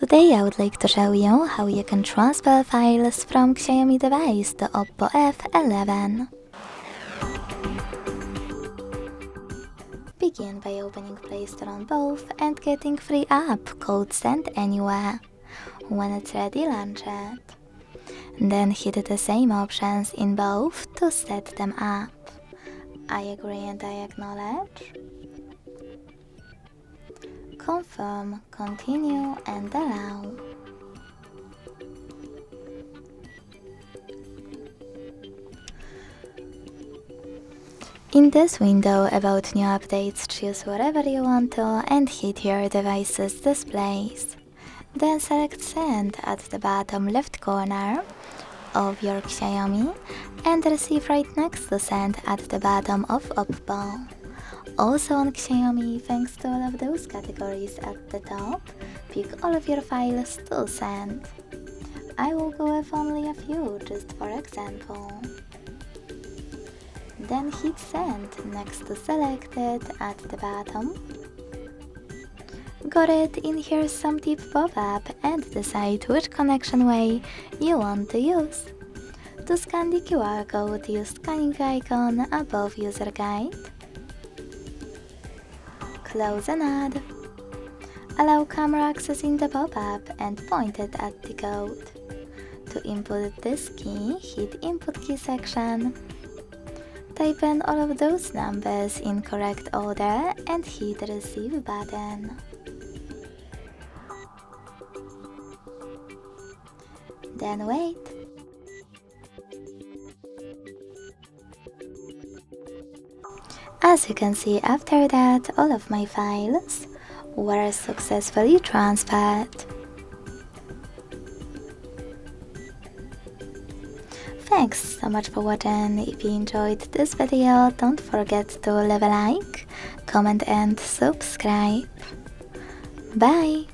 Today I would like to show you how you can transfer files from Xiaomi device to OPPO F11. Begin by opening Play Store on both and getting free app called Send Anywhere. When it's ready, launch it. Then hit the same options in both to set them up. I agree and I acknowledge. Confirm, continue and allow. In this window about new updates, choose whatever you want to and hit your device's displays. Then select Send at the bottom left corner of your Xiaomi and receive right next to Send at the bottom of OPPO. Also on Xiaomi, thanks to all of those categories at the top, pick all of your files to send. I will go with only a few, just for example. Then hit Send next to Selected at the bottom. Got it? In here's some tip pop-up and decide which connection way you want to use. To scan the QR code, use scanning icon above user guide. Close and add. Allow camera access in the pop-up and point it at the code. To input this key, hit Input Key section. Type in all of those numbers in correct order and hit Receive button. Then wait. As you can see, after that, all of my files were successfully transferred. Thanks so much for watching. If you enjoyed this video, don't forget to leave a like, comment and subscribe. Bye!